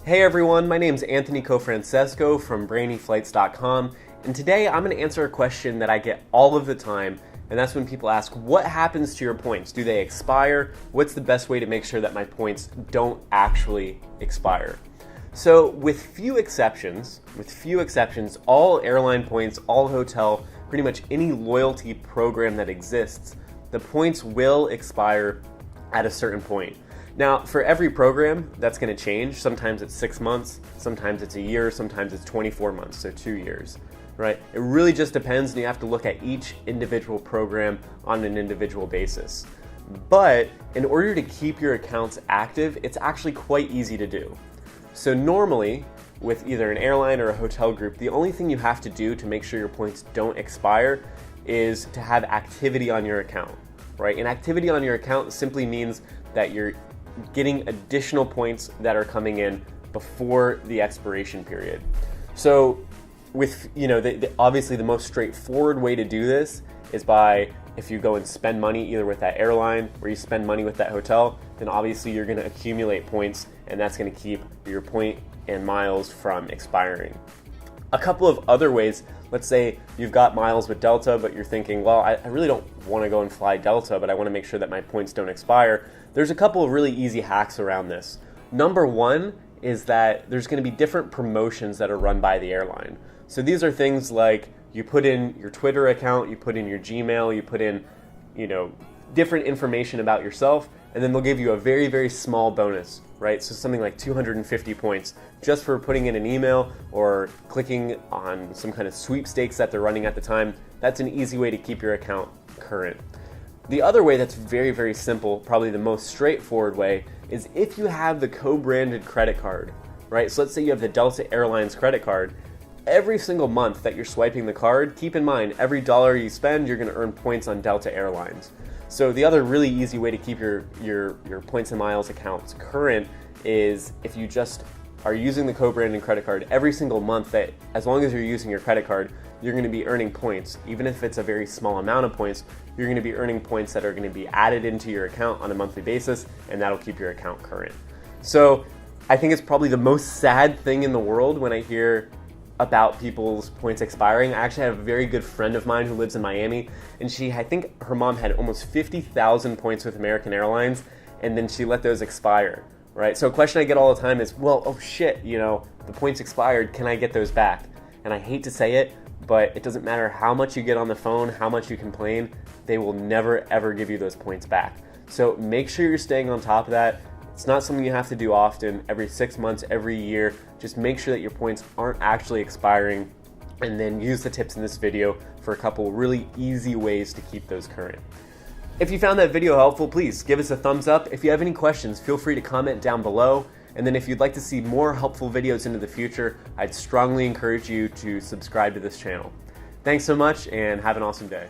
Hey everyone, my name is Anthony Cofrancesco from BrainyFlights.com, and today I'm going to answer a question that I get all of the time, and that's when people ask, what happens to your points? Do they expire? What's the best way to make sure that my points don't actually expire? So with few exceptions, all airline points, all hotel, pretty much any loyalty program that exists, the points will expire at a certain point. Now, for every program, that's going to change. Sometimes it's 6 months, sometimes it's a year, sometimes it's 24 months, so 2 years, right? It really just depends, and you have to look at each individual program on an individual basis. But in order to keep your accounts active, it's actually quite easy to do. So normally, with either an airline or a hotel group, the only thing you have to do to make sure your points don't expire is to have activity on your account, right? And activity on your account simply means that you're getting additional points that are coming in before the expiration period. So with, obviously the most straightforward way to do this is by, if you go and spend money either with that airline or you spend money with that hotel, then obviously you're going to accumulate points, and that's going to keep your point and miles from expiring. A couple of other ways, let's say you've got miles with Delta, but you're thinking, well, I really don't want to go and fly Delta, but I want to make sure that my points don't expire. There's a couple of really easy hacks around this. Number one is that there's going to be different promotions that are run by the airline. So these are things like you put in your Twitter account, you put in your Gmail, you put in, different information about yourself, and then they'll give you a very, very small bonus, right? So something like 250 points just for putting in an email or clicking on some kind of sweepstakes that they're running at the time. That's an easy way to keep your account current. The other way that's very, very simple, probably the most straightforward way, is if you have the co-branded credit card, right? So let's say you have the Delta Airlines credit card. Every single month that you're swiping the card, keep in mind, every dollar you spend, you're going to earn points on Delta Airlines. So the other really easy way to keep your points and miles accounts current is if you just are using the co-branded credit card every single month, that as long as you're using your credit card, you're going to be earning points. Even if it's a very small amount of points, you're going to be earning points that are going to be added into your account on a monthly basis, and that'll keep your account current. So I think it's probably the most sad thing in the world when I hear about people's points expiring. I actually have a very good friend of mine who lives in Miami, and I think her mom had almost 50,000 points with American Airlines, and then she let those expire, right? So a question I get all the time is, well, oh shit, the points expired, can I get those back? And I hate to say it, but it doesn't matter how much you get on the phone, how much you complain, they will never ever give you those points back. So make sure you're staying on top of that. It's not something you have to do often, every 6 months, every year. Just make sure that your points aren't actually expiring, and then use the tips in this video for a couple really easy ways to keep those current. If you found that video helpful, please give us a thumbs up. If you have any questions, feel free to comment down below. And then if you'd like to see more helpful videos into the future, I'd strongly encourage you to subscribe to this channel. Thanks so much, and have an awesome day.